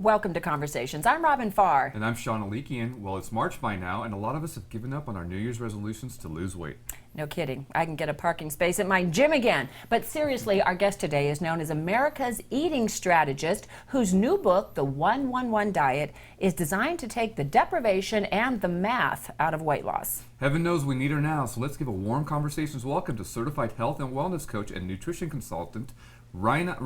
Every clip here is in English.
Welcome to Conversations. I'm Robin Farr. And I'm Sean Alikian. Well, it's March by now, and a lot of us have given up on our New Year's resolutions to lose weight. No kidding. I can get a parking space at my gym again. But seriously, our guest today is known as America's eating strategist, whose new book, The 1-1-1 Diet, is designed to take the deprivation and the math out of weight loss. Heaven knows we need her now, so let's give a warm Conversations welcome to certified health and wellness coach and nutrition consultant, Rania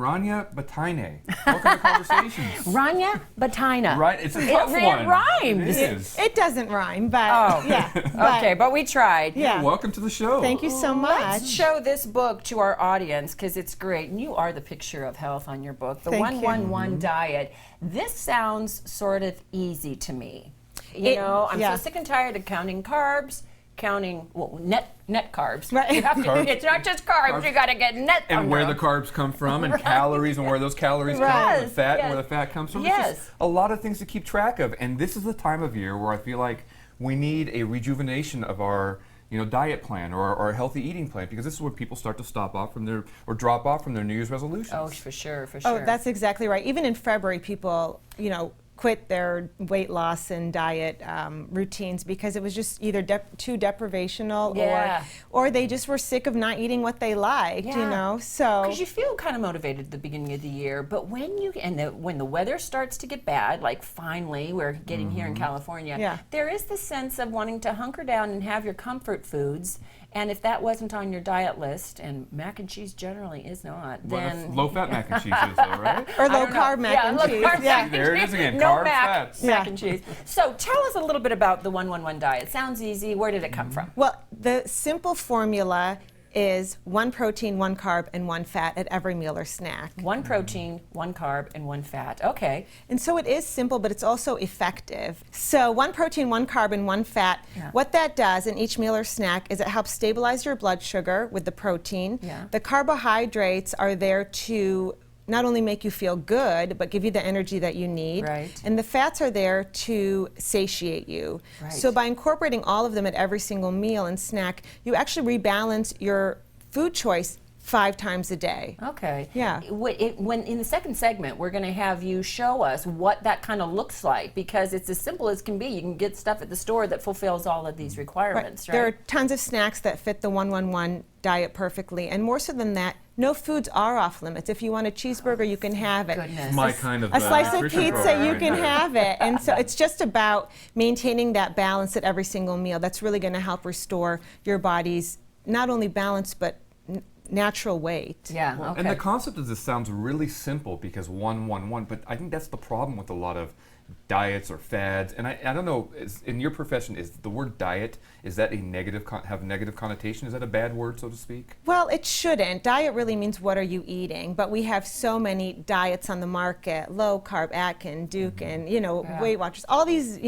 Bataine. Welcome to Conversations. Rania Bataine. Right, it's a tough one. It rhymes. It is. It doesn't rhyme, but yeah. Okay, but we tried. Yeah. Welcome to the show. Thank you so much. Let's show this book to our audience because it's great. And you are the picture of health on your book, The Thank 1-1-1 Diet. This sounds sort of easy to me. You know, I'm so sick and tired of counting carbs. Counting net carbs. Right. You have to, it's not just carbs. You got to get net. And where the carbs come from, and calories, and where those calories come from, and fat, and where the fat comes from. Yes. It's just a lot of things to keep track of. And this is the time of year where I feel like we need a rejuvenation of our diet plan or our healthy eating plan, because this is when people start to stop off from their or drop off from their New Year's resolutions. Oh, for sure, for sure. Oh, that's exactly right. Even in February, people, quit their weight loss and diet routines because it was just either too deprivational or they just were sick of not eating what they liked, so. Because you feel kind of motivated at the beginning of the year, but when when the weather starts to get bad, like finally we're getting here in California, there is this sense of wanting to hunker down and have your comfort foods. And if that wasn't on your diet list, and mac and cheese generally is not, then... Low-fat mac and cheese is, though, right? Or low-carb mac and cheese. There it is again, no carbs, mac fats. and cheese. So tell us a little bit about the 1-1-1 diet. Sounds easy. Where did it come from? Well, the simple formula is 1 protein, 1 carb, and 1 fat at every meal or snack. 1 protein, 1 carb, and 1 fat. Okay. And so it is simple, but it's also effective. So 1 protein, 1 carb, and 1 fat, what that does in each meal or snack is it helps stabilize your blood sugar with the protein. The carbohydrates are there to not only make you feel good, but give you the energy that you need. And the fats are there to satiate you. So by incorporating all of them at every single meal and snack, you actually rebalance your food choice 5 times a day. Okay. Yeah. When in the second segment, we're going to have you show us what that kind of looks like, because it's as simple as can be. You can get stuff at the store that fulfills all of these requirements, right? There are tons of snacks that fit the 1-1-1 diet perfectly, and more so than that, no foods are off limits. If you want a cheeseburger, you can have it. Goodness. My kind of a slice of pizza, program, you can have it. And so it's just about maintaining that balance at every single meal. That's really going to help restore your body's not only balance, but natural weight. And the concept of this sounds really simple because 1-1-1, but I think that's the problem with a lot of diets or fads. And I don't know, in your profession, is the word diet, is that a negative connotation? Is that a bad word, so to speak? Well, it shouldn't. Diet really means what are you eating, but we have so many diets on the market, low carb, Atkins, Dukin, Weight Watchers, all these,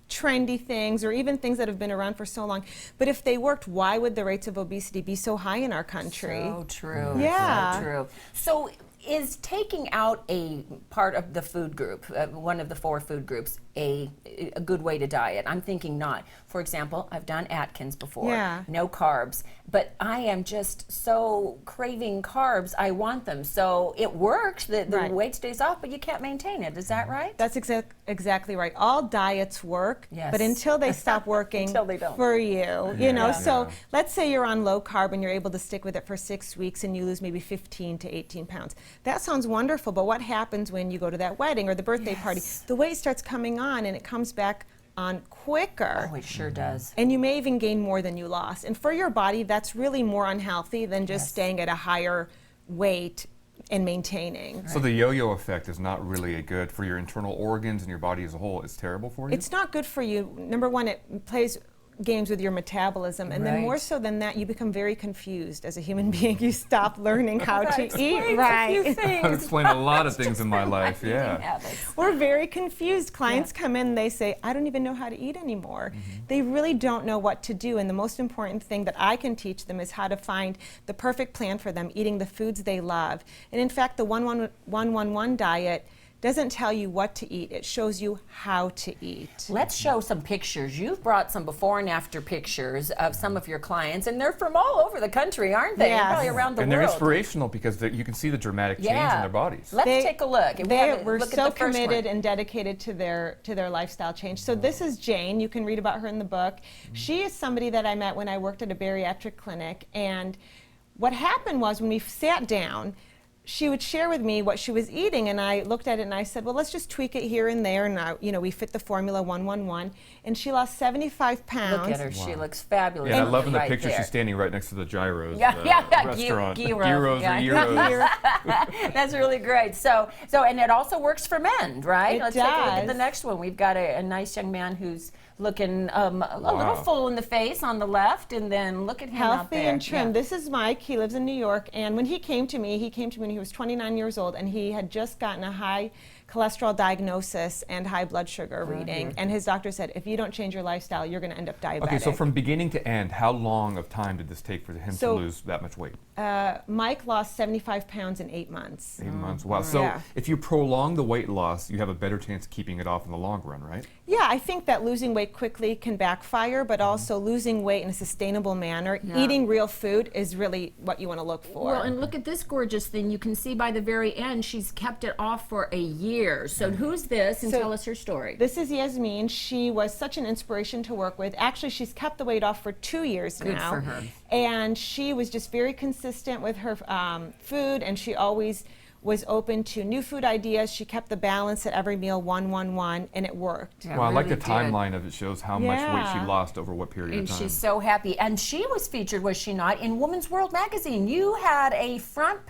trendy things or even things that have been around for so long. But if they worked, why would the rates of obesity be so high in our country? So true. Yeah. So true. So is taking out a part of the food group, one of the 4 food groups, a good way to diet? I'm thinking not. For example, I've done Atkins before. No carbs. But I am just so craving carbs. I want them. So it works. The weight stays off, but you can't maintain it. Is that right? That's exactly right. All diets work, but until they stop working until they don't. for you. So let's say you're on low carb and you're able to stick with it for 6 weeks and you lose maybe 15 to 18 pounds. That sounds wonderful, but what happens when you go to that wedding or the birthday party? The weight starts coming on and it comes back on quicker. Oh, it sure does. And you may even gain more than you lost. And for your body, that's really more unhealthy than just staying at a higher weight and maintaining. So the yo-yo effect is not really good for your internal organs and your body as a whole. It's terrible for you? It's not good for you. Number one, it plays games with your metabolism, and then more so than that, you become very confused as a human being. You stop learning how to eat right. That explains a lot of things in my life. We're very confused. Clients come in and they say, I don't even know how to eat anymore. They really don't know what to do, and the most important thing that I can teach them is how to find the perfect plan for them, eating the foods they love. And in fact, the 1-1-1 diet doesn't tell you what to eat. It shows you how to eat. Let's show some pictures. You've brought some before and after pictures of some of your clients, and they're from all over the country, aren't they? Yes. And probably around the And world. they're inspirational because you can see the dramatic change in their bodies. Let's take a look. They were Look at so the first committed one. and dedicated to their lifestyle change. So this is Jane. You can read about her in the book. She is somebody that I met when I worked at a bariatric clinic, and what happened was when we sat down, she would share with me what she was eating, and I looked at it and I said, well, let's just tweak it here and there, and we fit the formula 1-1-1, and she lost 75 pounds. Look at her. She looks fabulous. Yeah, and I love in the right picture there. she's standing right next to the gyros Gyros, restaurant. Gyros yeah. or gyros. That's really great. So, and it also works for men, right? It Let's take a look at does. the next one. We've got a nice young man who's looking a little full in the face on the left, and then look at him out Healthy there. and trim. Yeah. This is Mike. He lives in New York, and when he came to me when he was 29 years old, and he had just gotten a high cholesterol diagnosis and high blood sugar reading, and his doctor said, if you don't change your lifestyle, you're going to end up diabetic. Okay, so from beginning to end, how long of time did this take for him to lose that much weight? Mike lost 75 pounds in 8 months. 8 months. Wow. So Yeah. if you prolong the weight loss, you have a better chance of keeping it off in the long run, right? Yeah, I think that losing weight quickly can backfire, but also losing weight in a sustainable manner, eating real food is really what you want to look for. Well, and look at this gorgeous thing. You can see by the very end, she's kept it off for a year. So who's this? And So tell us her story. This is Yasmin. She was such an inspiration to work with. Actually, she's kept the weight off for 2 years Good now. for her. And she was just very consistent with her food, and she always was open to new food ideas. She kept the balance at every meal, 1-1-1, and it worked. Yeah, Well, I like the really did. timeline of it. Shows how much weight she Yeah. lost over what period And of time. she's so happy. And she was featured, was she not, in Woman's World magazine. You had a front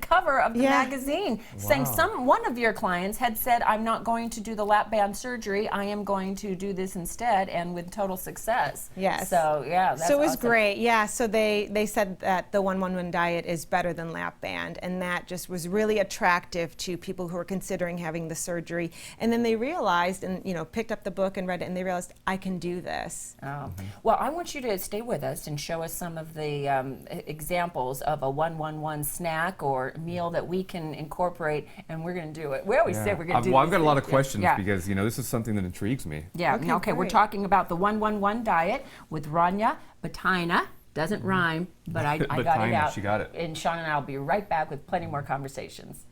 cover of the magazine saying one of your clients had said, I'm not going to do the lap band surgery, I am going to do this instead, and with total success. Yes. So, yeah, that's So it was awesome. great, yeah. So they said that the 1-1-1 diet is better than lap band, and that just was really attractive to people who were considering having the surgery. And then they realized, and picked up the book and read it, and they realized, I can do this. Oh. Well, I want you to stay with us and show us some of the examples of a 1-1-1 snack or meal that we can incorporate, and we're going to do it. We always say we're going to do Well, these I've got a lot of things. questions Yeah. because this is something that intrigues me. Yeah, okay, we're great. talking about the 1-1-1 diet with Rania Batina. Doesn't rhyme, but I got it Batina, out. she got it. And Sean and I will be right back with plenty more conversations.